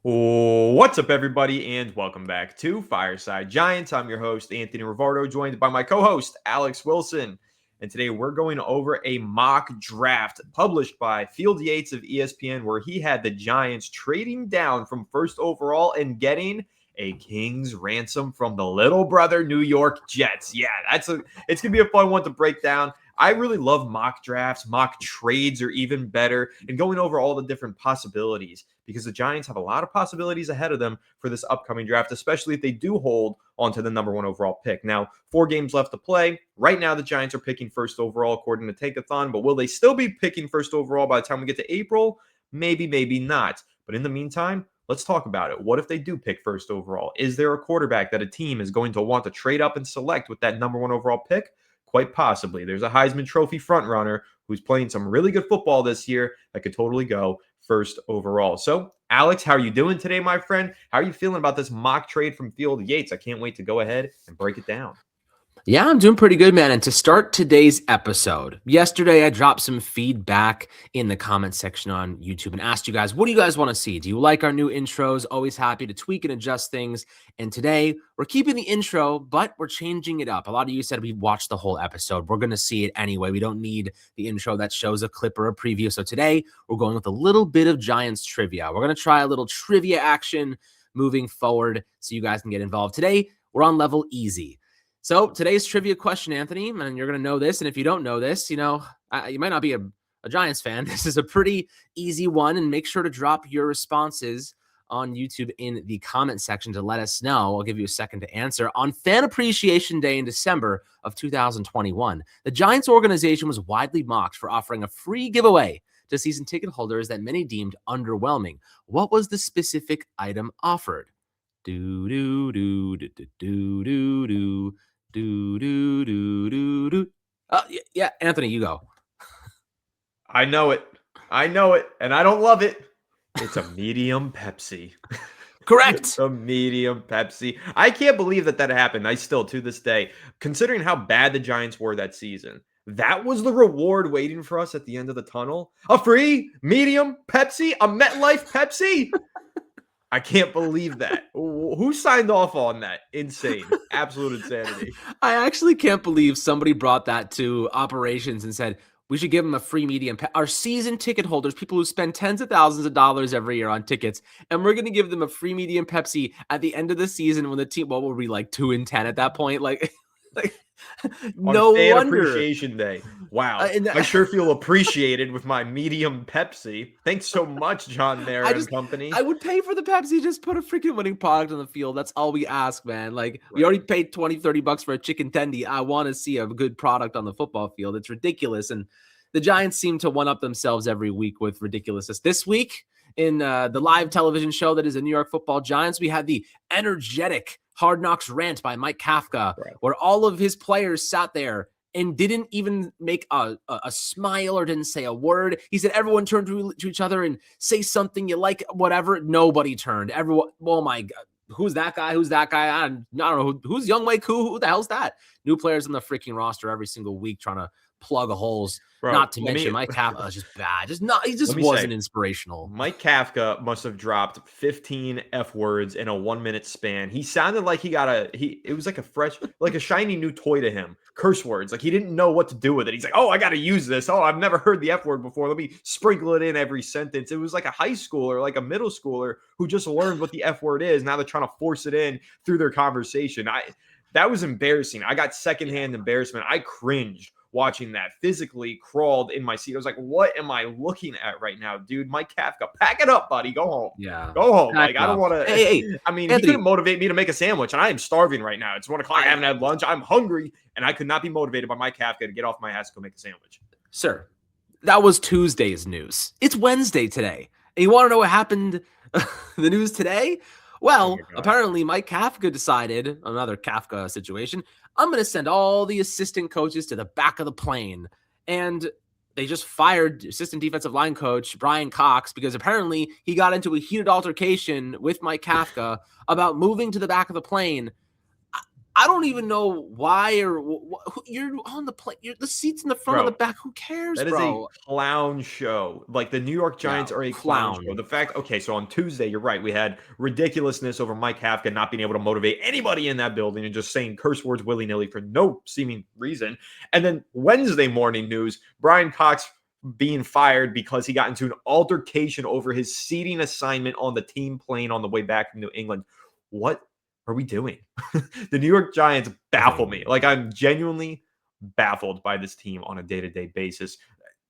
What's up, everybody, and welcome back to Fireside Giants. I'm your host, Anthony Rivardo, joined by my co-host, Alex Wilson. And today we're going over a mock draft published by Field Yates of ESPN, where he had the Giants trading down from first overall and getting a king's ransom from the little brother New York Jets. Yeah, it's going to be a fun one to break down. I really love mock drafts. Mock trades are even better, and going over all the different possibilities, because the Giants have a lot of possibilities ahead of them for this upcoming draft, especially if they do hold onto the number one overall pick. Now, 4 games left to play. Right now, the Giants are picking first overall according to Tankathon, but will they still be picking first overall by the time we get to April? Maybe, maybe not. But in the meantime, let's talk about it. What if they do pick first overall? Is there a quarterback that a team is going to want to trade up and select with that number one overall pick? Quite possibly. There's a Heisman Trophy frontrunner who's playing some really good football this year that could totally go first overall. So, Alex, how are you doing today, my friend? How are you feeling about this mock trade from Field Yates? I can't wait to go ahead and break it down. Yeah, I'm doing pretty good, man. And to start today's episode, yesterday I dropped some feedback in the comment section on YouTube and asked you guys, what do you guys want to see? Do you like our new intros? Always happy to tweak and adjust things. And today we're keeping the intro, but we're changing it up. A lot of you said we watched the whole episode. We're going to see it anyway. We don't need the intro that shows a clip or a preview. So today we're going with a little bit of Giants trivia. We're going to try a little trivia action moving forward so you guys can get involved. Today we're on level easy. So today's trivia question, Anthony, and you're going to know this. And if you don't know this, you might not be a Giants fan. This is a pretty easy one. And make sure to drop your responses on YouTube in the comment section to let us know. I'll give you a second to answer. On Fan Appreciation Day in December of 2021, the Giants organization was widely mocked for offering a free giveaway to season ticket holders that many deemed underwhelming. What was the specific item offered? Do do do do do do do do. Yeah, Anthony, you go. I know it, and I don't love it. It's a medium Pepsi. Correct. A medium Pepsi. I can't believe that happened. I still, to this day, considering how bad the Giants were that season, that was the reward waiting for us at the end of the tunnel. A free medium Pepsi, a MetLife Pepsi. I can't believe that. Who signed off on that? Insane. Absolute insanity. I actually can't believe somebody brought that to operations and said, we should give them a free medium. Our season ticket holders, people who spend tens of thousands of dollars every year on tickets, and we're going to give them a free medium Pepsi at the end of the season when the team, what were we, like 2-10 at that point? Like no Fan wonder. Appreciation Day. Wow. I sure feel appreciated with my medium Pepsi. Thanks so much, John Mayer and company. I would pay for the Pepsi. Just put a freaking winning product on the field. That's all we ask, man. Like, we already paid $20-$30 for a chicken tendy. I want to see a good product on the football field. It's ridiculous. And the Giants seem to one-up themselves every week with ridiculousness. This week, in the live television show that is the New York Football Giants, we had the energetic Hard Knocks rant by Mike Kafka, where all of his players sat there and didn't even make a smile or didn't say a word. He said everyone turned to each other and say something you like, whatever. Nobody turned. Everyone, oh my God, who's that guy? Who's that guy? I don't know. Who's Young Wei Koo? Who the hell's that? New players on the freaking roster every single week trying to plug holes. Bro, not to mention Mike Kafka is just bad. He just wasn't inspirational. Mike Kafka must have dropped 15 F words in a 1-minute span. He sounded like it was like a shiny new toy to him. Curse words. Like he didn't know what to do with it. He's like, oh, I got to use this. Oh, I've never heard the F word before. Let me sprinkle it in every sentence. It was like a high schooler, like a middle schooler who just learned what the F word is. Now they're trying to force it in through their conversation. That was embarrassing. I got secondhand embarrassment. I cringed watching that, physically crawled in my seat. I was like, what am I looking at right now, dude? Mike Kafka, pack it up, buddy. Go home. Yeah. Go home. Like, I don't want to. Hey, I mean, Anthony, he couldn't motivate me to make a sandwich, and I am starving right now. It's 1 o'clock. I haven't had lunch. I'm hungry, and I could not be motivated by Mike Kafka to get off my ass and go make a sandwich. Sir, that was Tuesday's news. It's Wednesday today. And you want to know what happened the news today? Well, apparently Mike Kafka decided, another Kafka situation, I'm going to send all the assistant coaches to the back of the plane. And they just fired assistant defensive line coach Brian Cox because apparently he got into a heated altercation with Mike Kafka about moving to the back of the plane. I don't even know why or you're on the play. The seats in the front of the Bro, back. Who cares, that is a bro? clown show. Like, the New York Yeah, Giants are a clown show. clown. The fact, okay, so on Tuesday, you're right. We had ridiculousness over Mike Kafka not being able to motivate anybody in that building and just saying curse words willy nilly for no seeming reason. And then Wednesday morning news, Brian Cox being fired because he got into an altercation over his seating assignment on the team plane on the way back from New England. What are we doing? The New York Giants baffle me. Nothing. Like, I'm genuinely baffled by this team on a day-to-day basis.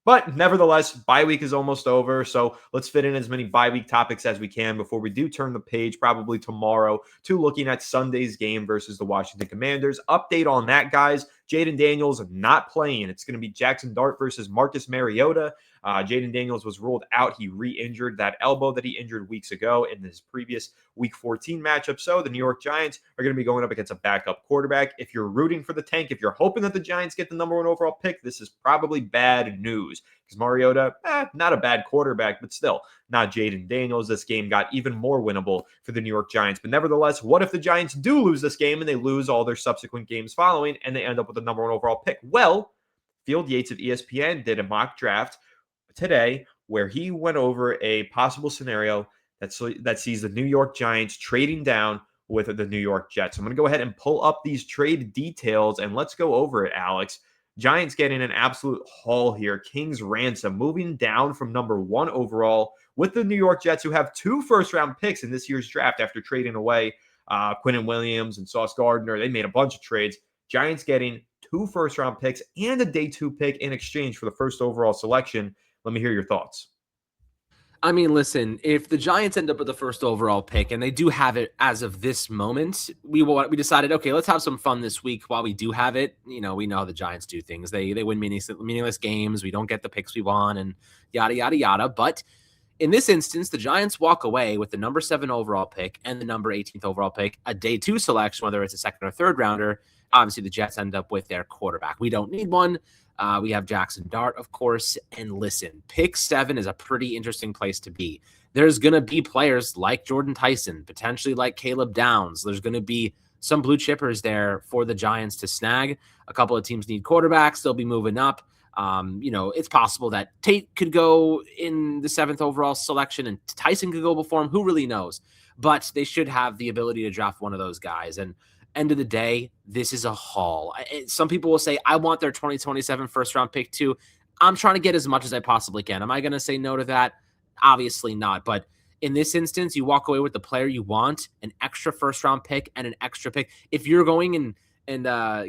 But nevertheless, bye week is almost over. So let's fit in as many bye week topics as we can before we do turn the page, probably tomorrow, to looking at Sunday's game versus the Washington Commanders. Update on that, guys. Jaden Daniels not playing. It's going to be Jackson Dart versus Marcus Mariota. Jaden Daniels was ruled out. He re-injured that elbow that he injured weeks ago in his previous Week 14 matchup. So the New York Giants are going to be going up against a backup quarterback. If you're rooting for the tank, if you're hoping that the Giants get the number one overall pick, this is probably bad news because Mariota, not a bad quarterback, but still not Jaden Daniels. This game got even more winnable for the New York Giants. But nevertheless, what if the Giants do lose this game and they lose all their subsequent games following and they end up with the number one overall pick? Well, Field Yates of ESPN did a mock draft today where he went over a possible scenario that sees the New York Giants trading down with the New York Jets. I'm going to go ahead and pull up these trade details and let's go over it, Alex. Giants getting an absolute haul here. King's Ransom moving down from number 1 overall with the New York Jets, who have 2 first-round picks in this year's draft after trading away Quinnen Williams and Sauce Gardner. They made a bunch of trades. Giants getting 2 first-round picks and a day 2 pick in exchange for the first overall selection. Let me hear your thoughts. I mean, listen, if the Giants end up with the first overall pick, and they do have it as of this moment, we decided, okay, let's have some fun this week while we do have it. You know, we know how the Giants do things. They win meaningless games. We don't get the picks we want and yada, yada, yada. But in this instance, the Giants walk away with the number 7 overall pick and the number 18th overall pick, a day 2 selection, whether it's a second or third rounder. Obviously, the Jets end up with their quarterback. We don't need one. We have Jackson Dart, of course. And listen, pick 7 is a pretty interesting place to be. There's going to be players like Jordan Tyson, potentially like Caleb Downs. There's going to be some blue chippers there for the Giants to snag. A couple of teams need quarterbacks. They'll be moving up. It's possible that Tate could go in the 7th overall selection and Tyson could go before him. Who really knows? But they should have the ability to draft one of those guys. And end of the day, this is a haul. Some people will say, I want their 2027 first round pick too. I'm trying to get as much as I possibly can. Am I going to say no to that? Obviously not. But in this instance, you walk away with the player you want, an extra first round pick and an extra pick. If you're going and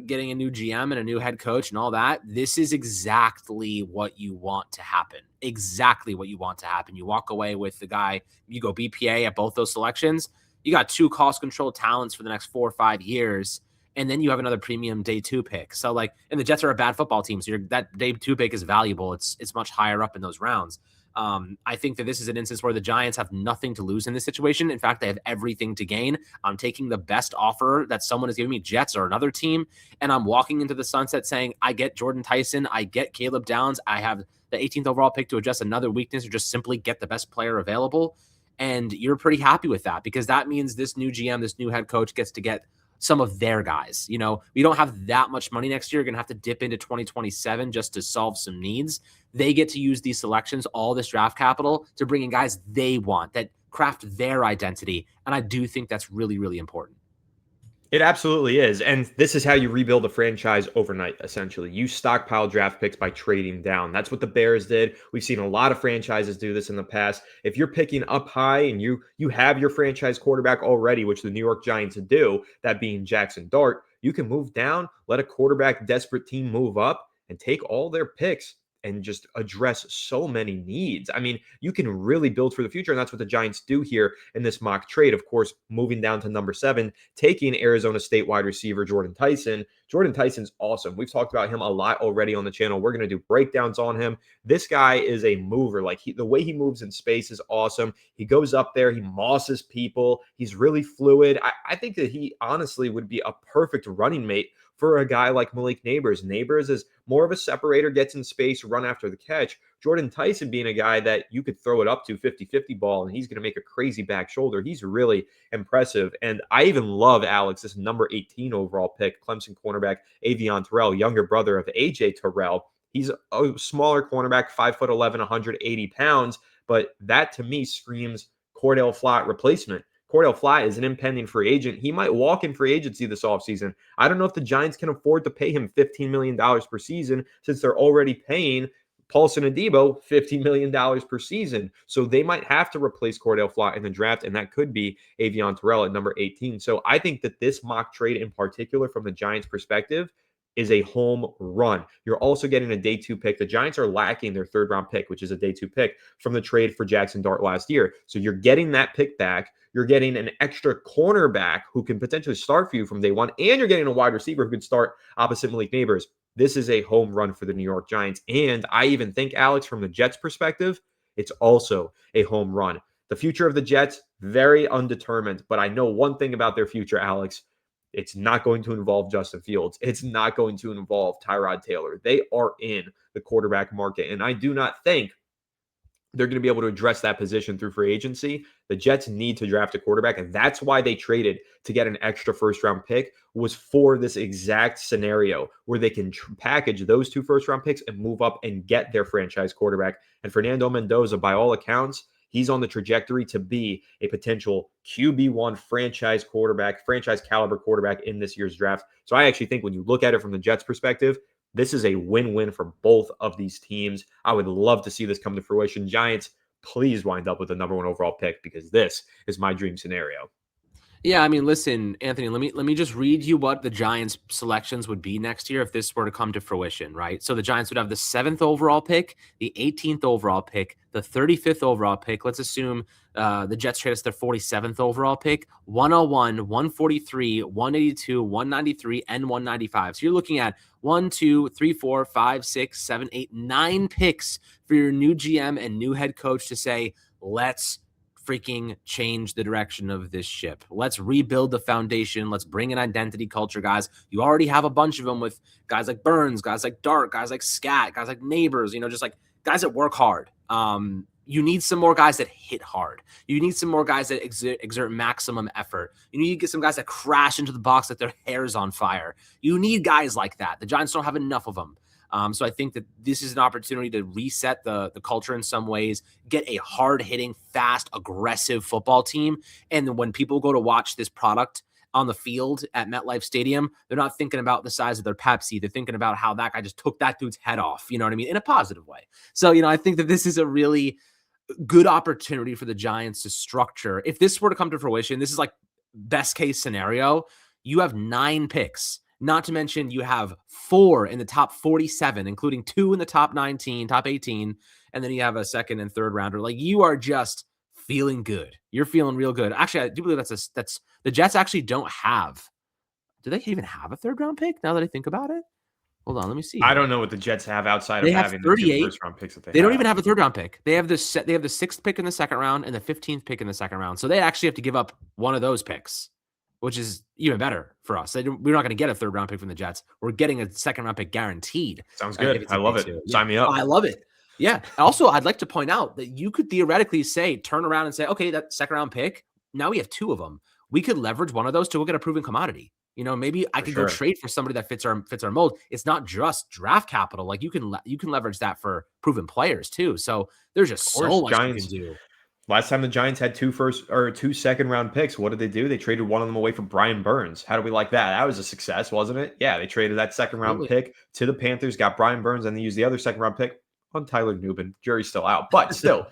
getting a new GM and a new head coach and all that, this is exactly what you want to happen. Exactly what you want to happen. You walk away with the guy, you go BPA at both those selections. You got 2 cost control talents for the next 4 or 5 years, and then you have another premium day 2 pick. So and the Jets are a bad football team, so that day 2 pick is valuable. It's much higher up in those rounds. I think that this is an instance where the Giants have nothing to lose in this situation. In fact, they have everything to gain. I'm taking the best offer that someone is giving me, Jets or another team, and I'm walking into the sunset saying, I get Jordan Tyson, I get Caleb Downs, I have the 18th overall pick to address another weakness or just simply get the best player available. And you're pretty happy with that because that means this new GM, this new head coach gets to get some of their guys. You know, we don't have that much money next year. You're going to have to dip into 2027 just to solve some needs. They get to use these selections, all this draft capital to bring in guys they want that craft their identity. And I do think that's really, really important. It absolutely is. And this is how you rebuild a franchise overnight, essentially. You stockpile draft picks by trading down. That's what the Bears did. We've seen a lot of franchises do this in the past. If you're picking up high and you have your franchise quarterback already, which the New York Giants do, that being Jackson Dart, you can move down, let a quarterback desperate team move up, and take all their picks and just address so many needs. I mean, you can really build for the future, and that's what the Giants do here in this mock trade. Of course, moving down to number 7, taking Arizona State wide receiver Jordan Tyson. Jordan Tyson's awesome. We've talked about him a lot already on the channel. We're going to do breakdowns on him. This guy is a mover. The way he moves in space is awesome. He goes up there. He mosses people. He's really fluid. I think that he honestly would be a perfect running mate for a guy like Malik Neighbors. Neighbors is more of a separator, gets in space, run after the catch. Jordan Tyson being a guy that you could throw it up to 50-50 ball, and he's going to make a crazy back shoulder. He's really impressive. And I even love Alex, this number 18 overall pick, Clemson cornerback Avion Terrell, younger brother of AJ Terrell. He's a smaller cornerback, 5'11", 180 pounds, but that to me screams Cordell Flott replacement. Cordell Flott is an impending free agent. He might walk in free agency this offseason. I don't know if the Giants can afford to pay him $15 million per season since they're already paying Paulson Adebo $15 million per season. So they might have to replace Cordell Flott in the draft, and that could be Avion Terrell at number 18. So I think that this mock trade in particular from the Giants' perspective is a home run. You're also getting a day 2 pick. The Giants are lacking their 3rd round pick, which is a day 2 pick from the trade for Jackson Dart last year. So you're getting that pick back. You're getting an extra cornerback who can potentially start for you from day 1, and you're getting a wide receiver who can start opposite Malik Neighbors. This is a home run for the New York Giants. And I even think, Alex, from the Jets' perspective, it's also a home run. The future of the Jets, very undetermined. But I know one thing about their future, Alex. It's not going to involve Justin Fields. It's not going to involve Tyrod Taylor. They are in the quarterback market, and I do not think they're going to be able to address that position through free agency. The Jets need to draft a quarterback, and that's why they traded to get an extra first-round pick, was for this exact scenario where they can package those 2 first-round picks and move up and get their franchise quarterback. And Fernando Mendoza, by all accounts, he's on the trajectory to be a potential QB1 franchise quarterback, franchise caliber quarterback in this year's draft. So I actually think when you look at it from the Jets' perspective, this is a win-win for both of these teams. I would love to see this come to fruition. Giants, please wind up with the number 1 overall pick, because this is my dream scenario. Yeah, I mean, listen, Anthony, let me just read you what the Giants' selections would be next year if this were to come to fruition, right? So the Giants would have the 7th overall pick, the 18th overall pick, the 35th overall pick. Let's assume the Jets trade us their 47th overall pick, 101, 143, 182, 193, and 195. So you're looking at 1, 2, 3, 4, 5, 6, 7, 8, 9 picks for your new GM and new head coach to say, let's freaking change the direction of this ship. Let's rebuild the foundation. Let's bring an identity culture, guys. You already have a bunch of them with guys like Burns, guys like Dart, guys like Scat, guys like Neighbors, just like guys that work hard. You need some more guys that hit hard. You need some more guys that exert maximum effort. You need to get some guys that crash into the box like their hair's on fire. You need guys like that. The Giants don't have enough of them. So I think that this is an opportunity to reset the culture in some ways, get a hard-hitting, fast, aggressive football team. And then when people go to watch this product on the field at MetLife Stadium, they're not thinking about the size of their Pepsi. They're thinking about how that guy just took that dude's head off, you know what I mean, in a positive way. So, I think that this is a really good opportunity for the Giants to structure. If this were to come to fruition, this is like best case scenario. You have 9 picks. Not to mention you have 4 in the top 47, including 2 in the top 19, top 18, and then you have a 2nd and 3rd rounder. Like, you are just feeling good. You're feeling real good. Actually, I do believe that's the Jets actually don't have. Do they even have a 3rd round pick now that I think about it? Hold on, let me see. I don't know what the Jets have outside They of have having 38 the 2 first-round picks that they don't even have a 3rd round pick. They have the 6th pick in the 2nd round and the 15th pick in the 2nd round. So they actually have to give up one of those picks, which is even better for us. We're not going to get a 3rd round pick from the Jets. We're getting a 2nd round pick guaranteed. Sounds good. I love it. Sign me up. I love it. Yeah. Also, I'd like to point out that you could theoretically turn around and say, okay, that 2nd round pick, now we have 2 of them. We could leverage one of those to go get a proven commodity. Maybe I could go trade for somebody that fits our mold. It's not just draft capital. Like, you can leverage that for proven players too. So there's just so much you can do. Last time the Giants had 2 2nd round picks, what did they do? They traded one of them away for Brian Burns. How do we like that? That was a success, wasn't it? Yeah, they traded that 2nd round pick to the Panthers, got Brian Burns, and they used the other 2nd round pick on Tyler Nubin. Jury's still out, but still.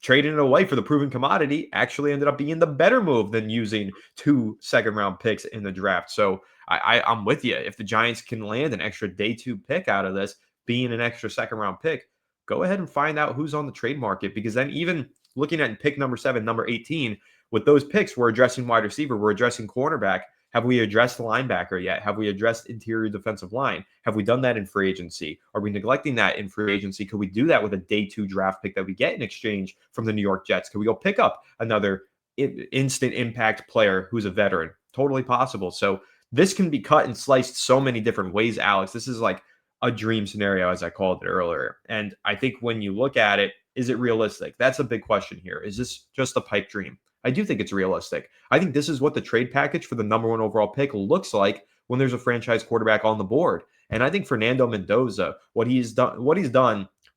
Trading it away for the proven commodity actually ended up being the better move than using 2 2nd round picks in the draft. So I'm with you. If the Giants can land an extra day 2 pick out of this, being an extra 2nd round pick, go ahead and find out who's on the trade market, because then even looking at pick number 7, number 18, with those picks, we're addressing wide receiver, we're addressing cornerback. Have we addressed the linebacker yet? Have we addressed interior defensive line? Have we done that in free agency? Are we neglecting that in free agency? Could we do that with a day 2 draft pick that we get in exchange from the New York Jets? Could we go pick up another instant impact player who's a veteran? Totally possible. So this can be cut and sliced so many different ways, Alex. This is like a dream scenario, as I called it earlier. And I think when you look at it, is it realistic? That's a big question here. Is this just a pipe dream? I do think it's realistic. I think this is what the trade package for the number one overall pick looks like when there's a franchise quarterback on the board. And I think Fernando Mendoza, what he's done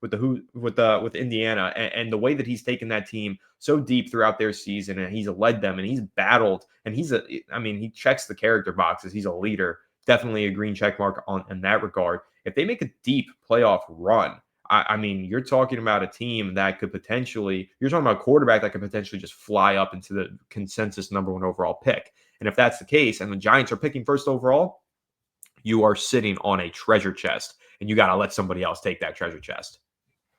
with Indiana, and the way that he's taken that team so deep throughout their season, and he's led them, and he's battled, and he checks the character boxes. He's a leader, definitely a green check mark in that regard. If they make a deep playoff run, I mean, you're talking about a team that could potentially, you're talking about a quarterback that could potentially just fly up into the consensus number one overall pick. And if that's the case, and the Giants are picking first overall, you are sitting on a treasure chest, and you got to let somebody else take that treasure chest.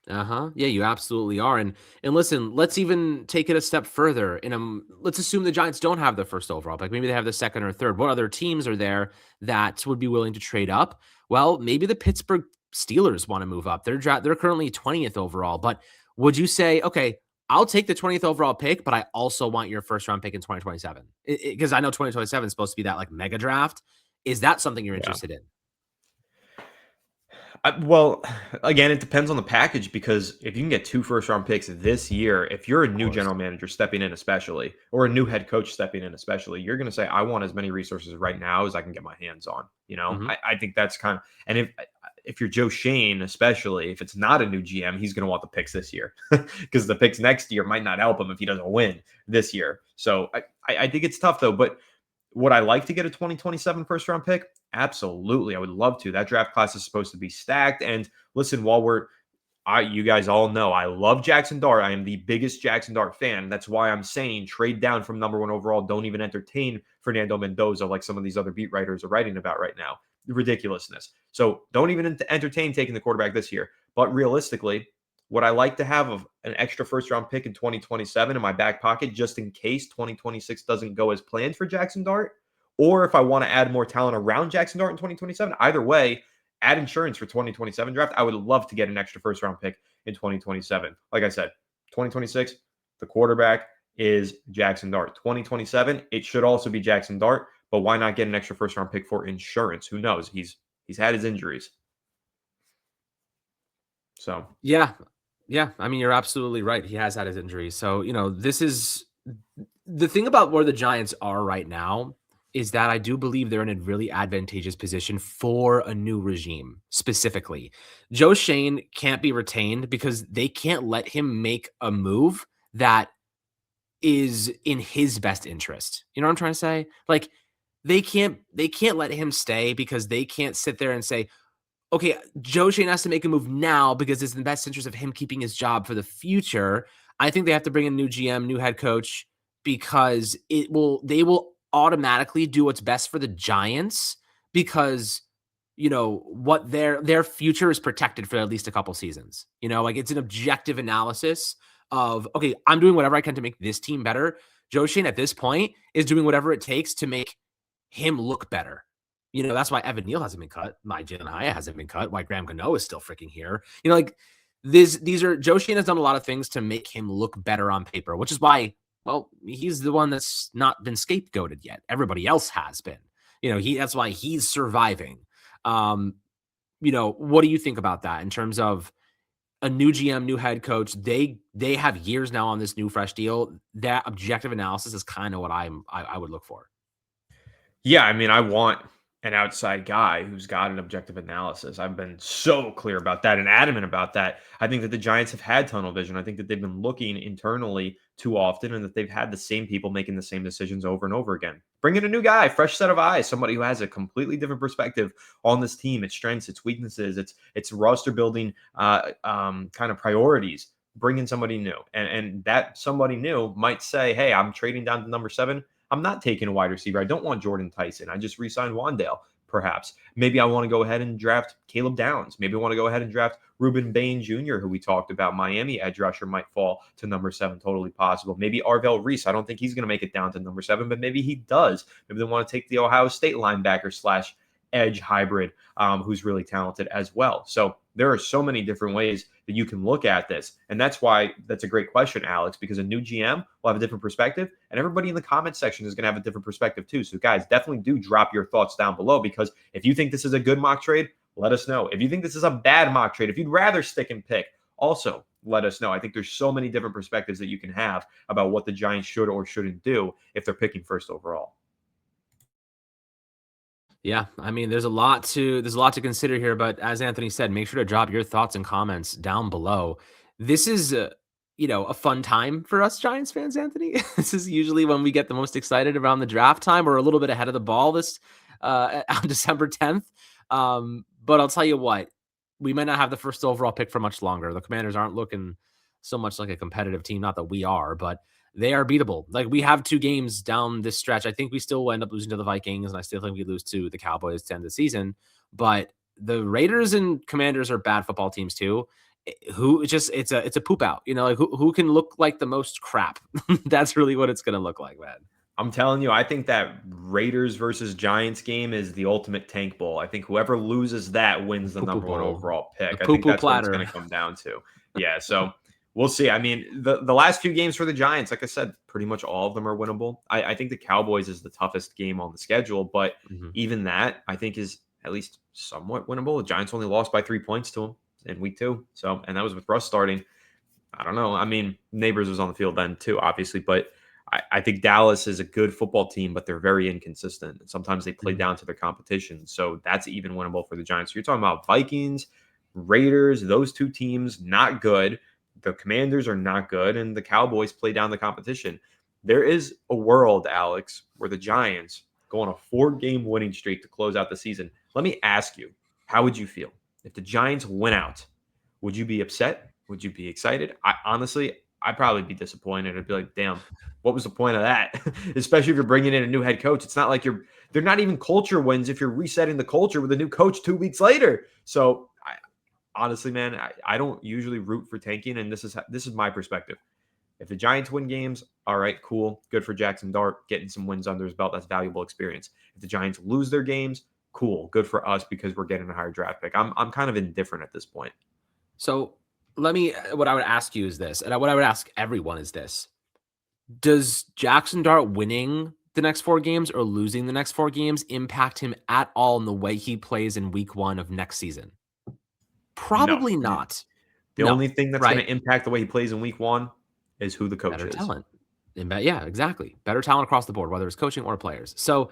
Yeah, you absolutely are. And listen, let's even take it a step further. Let's assume the Giants don't have the first overall pick. Maybe they have the second or third. What other teams are there that would be willing to trade up? Well, maybe the Pittsburgh Steelers want to move up. They're currently 20th overall. But would you say, okay, I'll take the 20th overall pick, but I also want your first round pick in 2027? Because I know 2027 is supposed to be that like mega draft. Is that something you're interested in? Well, again, it depends on the package, because if you can get 2 first-round picks this year, if you're a new general manager stepping in especially, or a new head coach stepping in especially, you're going to say, I want as many resources right now as I can get my hands on. I think that's kind of, and if you're Joe Shane, especially, if it's not a new GM, he's going to want the picks this year, because the picks next year might not help him if he doesn't win this year. So I think it's tough, though. But would I like to get a 2027 first round pick? Absolutely. I would love to. That draft class is supposed to be stacked. And listen, you guys all know I love Jackson Dart. I am the biggest Jackson Dart fan. That's why I'm saying trade down from number one overall. Don't even entertain Fernando Mendoza like some of these other beat writers are writing about right now. Ridiculousness. So don't even entertain taking the quarterback this year. But realistically, would I like to have an extra first-round pick in 2027 in my back pocket just in case 2026 doesn't go as planned for Jackson Dart? Or if I want to add more talent around Jackson Dart in 2027, either way, add insurance for 2027 draft. I would love to get an extra first-round pick in 2027. Like I said, 2026, the quarterback is Jackson Dart. 2027, it should also be Jackson Dart, but why not get an extra first-round pick for insurance? Who knows? He's had his injuries. So, yeah, I mean, you're absolutely right. He has had his injuries. So, this is the thing about where the Giants are right now, is that I do believe they're in a really advantageous position for a new regime. Specifically, Joe Shane can't be retained because they can't let him make a move that is in his best interest. You know what I'm trying to say? Like, they can't let him stay because they can't sit there and say, okay, Joe Shane has to make a move now because it's in the best interest of him keeping his job for the future. I think they have to bring in a new GM, new head coach, because they will automatically do what's best for the Giants, because what their future is protected for at least a couple seasons. Like, it's an objective analysis of, okay, I'm doing whatever I can to make this team better. Joe Shane at this point is doing whatever it takes to make him look better. That's why Evan Neal hasn't been cut. My Jalen Hyatt hasn't been cut. Why Graham Gano is still freaking here. Like, these are, Joe Shane has done a lot of things to make him look better on paper, which is why, well, he's the one that's not been scapegoated yet. Everybody else has been. That's why he's surviving. What do you think about that in terms of a new GM, new head coach? They have years now on this new fresh deal. That objective analysis is kind of what I would look for. Yeah, I mean, I want an outside guy who's got an objective analysis. I've been so clear about that and adamant about that. I think that the Giants have had tunnel vision. I think that they've been looking internally too often, and that they've had the same people making the same decisions over and over again. Bring in a new guy, fresh set of eyes, somebody who has a completely different perspective on this team, its strengths, its weaknesses, its roster building kind of priorities. Bring in somebody new. And that somebody new might say, hey, I'm trading down to number 7. I'm not taking a wide receiver. I don't want Jordan Tyson. I just re-signed Wandale, perhaps. Maybe I want to go ahead and draft Caleb Downs. Maybe I want to go ahead and draft Ruben Bain Jr., who we talked about. Miami edge rusher might fall to number 7, totally possible. Maybe Arvell Reese. I don't think he's going to make it down to number 7, but maybe he does. Maybe they want to take the Ohio State linebacker / edge hybrid, who's really talented as well. So there are so many different ways that you can look at this. And that's why that's a great question, Alex, because a new GM will have a different perspective, and everybody in the comment section is going to have a different perspective too. So guys, definitely do drop your thoughts down below, because if you think this is a good mock trade, let us know. If you think this is a bad mock trade, if you'd rather stick and pick, also let us know. I think there's so many different perspectives that you can have about what the Giants should or shouldn't do if they're picking first overall. Yeah, I mean, there's a lot to consider here, but as Anthony said, make sure to drop your thoughts and comments down below. This is a fun time for us Giants fans, Anthony. This is usually when we get the most excited around the draft time. We're a little bit ahead of the ball this on December 10th. But I'll tell you what, we might not have the first overall pick for much longer. The Commanders aren't looking so much like a competitive team, not that we are, but they are beatable. Like, we have 2 games down this stretch. I think we still will end up losing to the Vikings, and I still think we lose to the Cowboys to end the season. But the Raiders and Commanders are bad football teams too. It's a poop out. Like, who can look like the most crap? That's really what it's gonna look like, man. I'm telling you, I think that Raiders versus Giants game is the ultimate tank bowl. I think whoever loses that wins the Poo-poo number 1 bowl. overall pick. The I think poo-poo that's what it's platter. going to come down to. Yeah, so we'll see. I mean, the last few games for the Giants, like I said, pretty much all of them are winnable. I think the Cowboys is the toughest game on the schedule, but even that I think is at least somewhat winnable. The Giants only lost by 3 points to them in week 2, and that was with Russ starting. I don't know. I mean, Neighbors was on the field then too, obviously, but I think Dallas is a good football team, but they're very inconsistent. And sometimes they play down to their competition. So that's even winnable for the Giants. So you're talking about Vikings, Raiders, those 2 teams, not good. The Commanders are not good. And the Cowboys play down the competition. There is a world, Alex, where the Giants go on a 4-game winning streak to close out the season. Let me ask you, how would you feel if the Giants went out? Would you be upset? Would you be excited? I'd probably be disappointed. I'd be like, damn, what was the point of that? Especially if you're bringing in a new head coach. It's not like they're not even culture wins if you're resetting the culture with a new coach 2 weeks later. So honestly, man, I don't usually root for tanking. And this is my perspective. If the Giants win games, all right, cool. Good for Jackson Dart getting some wins under his belt. That's valuable experience. If the Giants lose their games, cool. Good for us because we're getting a higher draft pick. I'm kind of indifferent at this point. So what I would ask you is this, and what I would ask everyone is this. Does Jackson Dart winning the next 4 games or losing the next 4 games impact him at all in the way he plays in week 1 of next season? Probably not. The only thing that's going to impact the way he plays in week 1 is who the coach is. Better talent. Yeah, exactly. Better talent across the board, whether it's coaching or players. So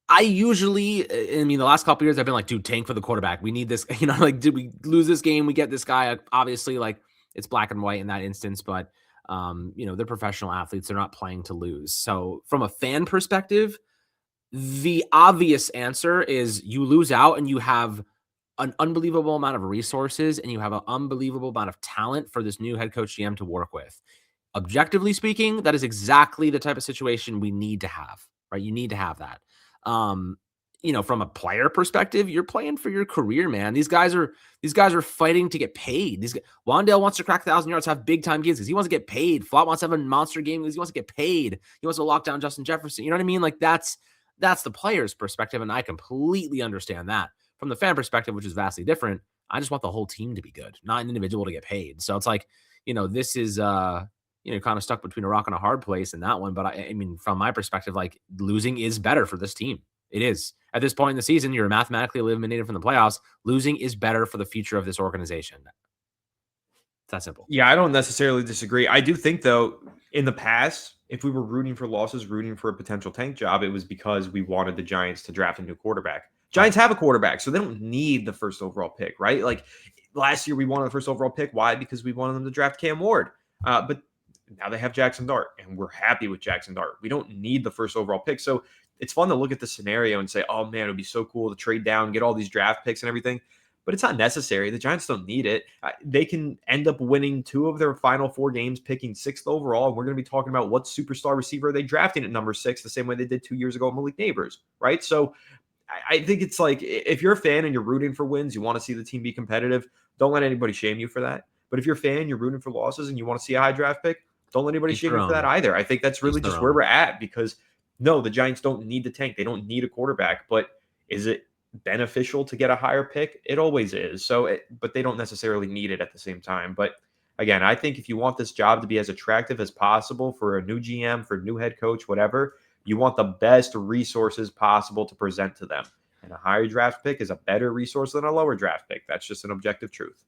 I mean, the last couple of years I've been like, dude, tank for the quarterback. We need this, like, did we lose this game? We get this guy. Obviously, like, it's black and white in that instance, but they're professional athletes. They're not playing to lose. So from a fan perspective, the obvious answer is you lose out and you have an unbelievable amount of resources and you have an unbelievable amount of talent for this new head coach GM to work with. Objectively speaking, that is exactly the type of situation we need to have, right? You need to have that. From a player perspective, you're playing for your career, man. These guys are fighting to get paid. Wan'Dale wants to crack 1,000 yards, have big time games because he wants to get paid. Flott wants to have a monster game because he wants to get paid. He wants to lock down Justin Jefferson. You know what I mean? Like, that's the player's perspective, and I completely understand that. From the fan perspective, which is vastly different, I just want the whole team to be good, not an individual to get paid. So it's like, this is kind of stuck between a rock and a hard place in that one. But I mean, from my perspective, like, losing is better for this team. It is. At this point in the season, you're mathematically eliminated from the playoffs. Losing is better for the future of this organization. It's that simple. Yeah, I don't necessarily disagree. I do think, though, in the past, if we were rooting for losses, rooting for a potential tank job, it was because we wanted the Giants to draft a new quarterback. Giants have a quarterback, so they don't need the first overall pick, right? Like, last year we wanted the first overall pick. Why? Because we wanted them to draft Cam Ward. But now they have Jackson Dart, and we're happy with Jackson Dart. We don't need the first overall pick. So it's fun to look at the scenario and say, oh, man, it would be so cool to trade down, get all these draft picks and everything. But it's not necessary. The Giants don't need it. They can end up winning 2 of their final 4 games, picking 6th overall. And we're going to be talking about what superstar receiver are they drafting at number 6, the same way they did 2 years ago at Malik Neighbors, right? So I think it's like, if you're a fan and you're rooting for wins, you want to see the team be competitive, don't let anybody shame you for that. But if you're a fan, you're rooting for losses, and you want to see a high draft pick, don't let anybody shame you for that either. I think that's really just where we're at, because no, the Giants don't need the tank. They don't need a quarterback. But is it beneficial to get a higher pick? It always is. But they don't necessarily need it at the same time. But again, I think if you want this job to be as attractive as possible for a new GM, for a new head coach, whatever, you want the best resources possible to present to them. And a higher draft pick is a better resource than a lower draft pick. That's just an objective truth.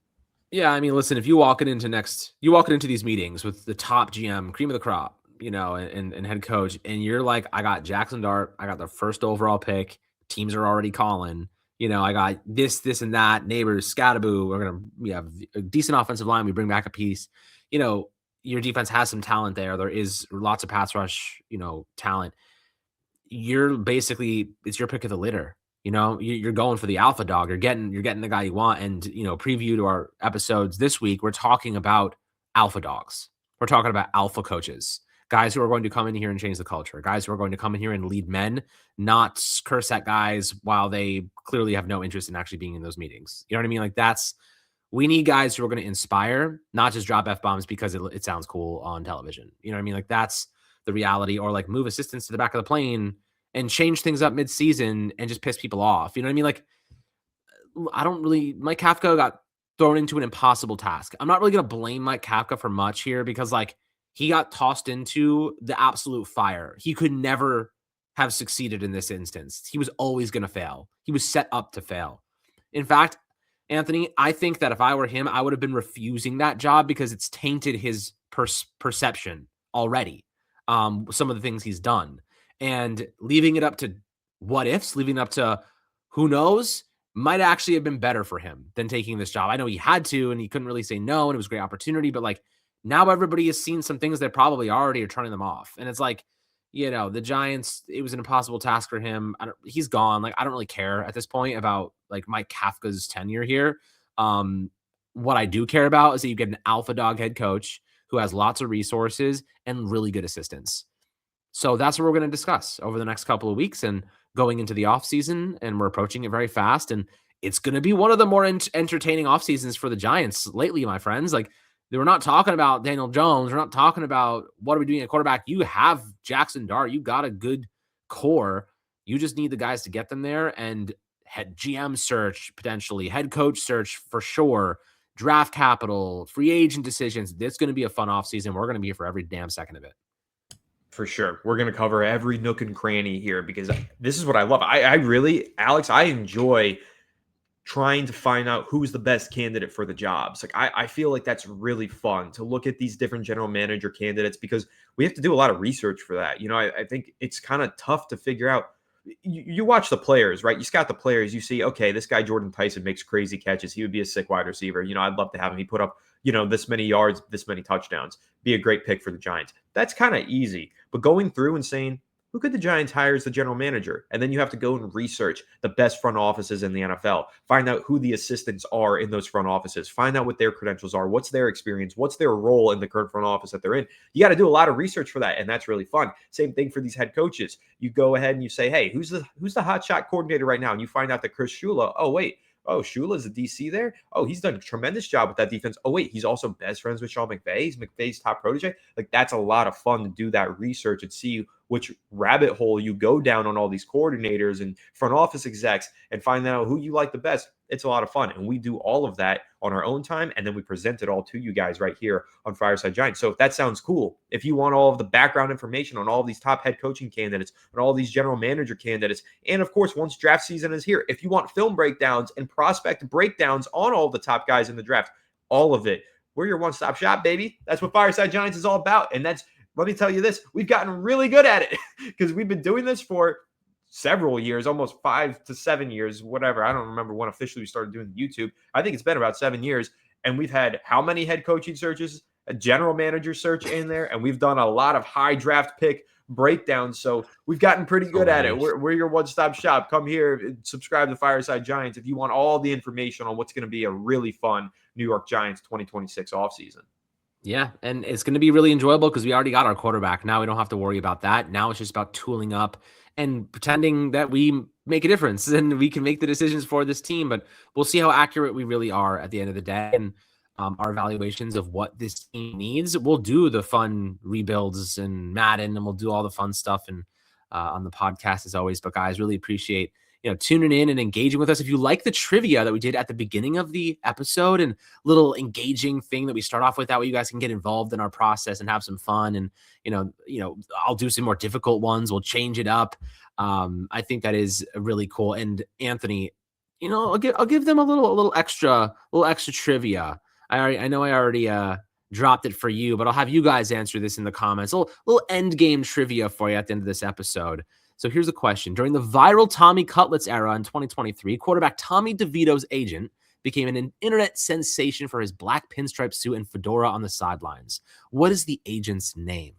Yeah, I mean, listen, if you walk into these meetings with the top GM, cream of the crop, and head coach, and you're like, I got Jackson Dart, I got the first overall pick, teams are already calling, I got this, and that, neighbors, Scattaboo, we have a decent offensive line, we bring back a piece, your defense has some talent there. There is lots of pass rush, talent. It's your pick of the litter. You're going for the alpha dog. You're getting the guy you want. And, preview to our episodes this week, we're talking about alpha dogs. We're talking about alpha coaches, guys who are going to come in here and change the culture, guys who are going to come in here and lead men, not curse at guys while they clearly have no interest in actually being in those meetings. You know what I mean? Like we need guys who are going to inspire, not just drop F-bombs because it sounds cool on television. You know what I mean? Like that's the reality, or like move assistants to the back of the plane and change things up mid-season and just piss people off. You know what I mean? Like, Mike Kafka got thrown into an impossible task. I'm not really going to blame Mike Kafka for much here because like he got tossed into the absolute fire. He could never have succeeded in this instance. He was always going to fail. He was set up to fail. In fact, Anthony, I think that if I were him, I would have been refusing that job because it's tainted his perception already. Some of the things he's done. And leaving it up to what ifs, leaving it up to who knows, might actually have been better for him than taking this job. I know he had to, and he couldn't really say no, and it was a great opportunity, but like now everybody has seen some things that probably already are turning them off. And it's like, the Giants, it was an impossible task for him. He's gone. Like, I don't really care at this point about like Mike Kafka's tenure here. What I do care about is that you get an alpha dog head coach who has lots of resources and really good assistants. So that's what we're going to discuss over the next couple of weeks and going into the offseason, and we're approaching it very fast. And it's going to be one of the more entertaining off seasons for the Giants lately, my friends. Like, we're not talking about Daniel Jones. We're not talking about what are we doing at quarterback. You have Jackson Dart. You got a good core. You just need the guys to get them there, and head GM search, potentially head coach search for sure, draft capital, free agent decisions. It's going to be a fun offseason. We're going to be here for every damn second of it. For sure. We're going to cover every nook and cranny here because this is what I love. I really, Alex, I enjoy trying to find out who's the best candidate for the jobs. Like I feel like that's really fun to look at these different general manager candidates because we have to do a lot of research for that. I think it's kind of tough to figure out. You watch the players, right? You scout the players. You see, okay, this guy Jordan Tyson makes crazy catches. He would be a sick wide receiver. I'd love to have him. He put up, this many yards, this many touchdowns. Be a great pick for the Giants. That's kind of easy. But going through and saying, who could the Giants hire as the general manager? And then you have to go and research the best front offices in the NFL. Find out who the assistants are in those front offices. Find out what their credentials are. What's their experience? What's their role in the current front office that they're in? You got to do a lot of research for that, and that's really fun. Same thing for these head coaches. You go ahead and you say, hey, who's the hot shot coordinator right now? And you find out that Chris Shula, Shula's a DC there. Oh, he's done a tremendous job with that defense. Oh, wait, he's also best friends with Sean McVay. He's McVay's top protege. Like, that's a lot of fun to do that research and see which rabbit hole you go down on all these coordinators and front office execs and find out who you like the best. It's a lot of fun. And we do all of that on our own time. And then we present it all to you guys right here on Fireside Giants. So if that sounds cool, if you want all of the background information on all of these top head coaching candidates and all these general manager candidates, and of course, once draft season is here, if you want film breakdowns and prospect breakdowns on all the top guys in the draft, all of it, we're your one-stop shop, baby. That's what Fireside Giants is all about. And let me tell you this, we've gotten really good at it because we've been doing this for several years, almost 5 to 7 years, whatever. I don't remember when officially we started doing YouTube. I think it's been about 7 years. And we've had how many head coaching searches, a general manager search in there. And we've done a lot of high draft pick breakdowns. So we've gotten pretty good at it. We're your one-stop shop. Come here, subscribe to Fireside Giants if you want all the information on what's going to be a really fun New York Giants 2026 offseason. Yeah, and it's going to be really enjoyable because we already got our quarterback. Now we don't have to worry about that. Now it's just about tooling up and pretending that we make a difference and we can make the decisions for this team. But we'll see how accurate we really are at the end of the day. And our evaluations of what this team needs, we'll do the fun rebuilds and Madden, and we'll do all the fun stuff and on the podcast as always. But guys, really appreciate tuning in and engaging with us. If you like the trivia that we did at the beginning of the episode and little engaging thing that we start off with, that way you guys can get involved in our process and have some fun. And, I'll do some more difficult ones. We'll change it up. I think that is really cool. And Anthony, I'll give them a little extra trivia. I know I already dropped it for you, but I'll have you guys answer this in the comments. A little end game trivia for you at the end of this episode. So here's the question. During the viral Tommy Cutlets era in 2023, quarterback Tommy DeVito's agent became an internet sensation for his black pinstripe suit and fedora on the sidelines. What is the agent's name?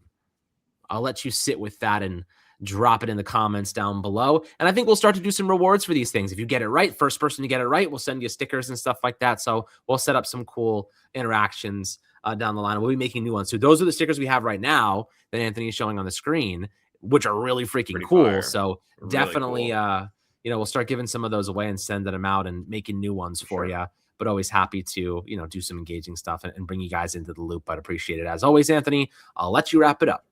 I'll let you sit with that and drop it in the comments down below. And I think we'll start to do some rewards for these things. If you get it right, first person to get it right, we'll send you stickers and stuff like that. So we'll set up some cool interactions down the line. We'll be making new ones. So those are the stickers we have right now that Anthony is showing on the screen, which are really freaking Pretty cool. fire. So Really definitely, cool. we'll start giving some of those away and sending them out and making new ones for you. But always happy to, do some engaging stuff and bring you guys into the loop. I'd appreciate it. As always, Anthony, I'll let you wrap it up.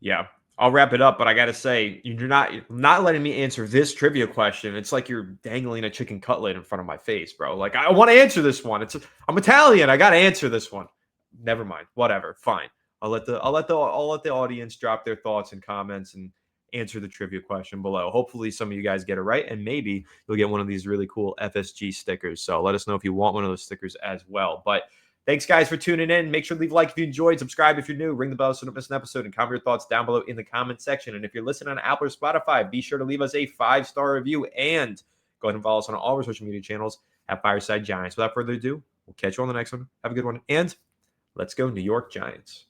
Yeah, I'll wrap it up, but I got to say, you're not letting me answer this trivia question. It's like you're dangling a chicken cutlet in front of my face, bro. Like, I want to answer this one. I'm Italian. I got to answer this one. Never mind. Whatever. Fine. I'll let the audience drop their thoughts and comments and answer the trivia question below. Hopefully some of you guys get it right, and maybe you'll get one of these really cool FSG stickers. So let us know if you want one of those stickers as well. But thanks, guys, for tuning in. Make sure to leave a like if you enjoyed, subscribe if you're new, ring the bell so you don't miss an episode, and comment your thoughts down below in the comment section. And if you're listening on Apple or Spotify, be sure to leave us a 5-star review and go ahead and follow us on all our social media channels at Fireside Giants. Without further ado, we'll catch you on the next one. Have a good one, and let's go New York Giants.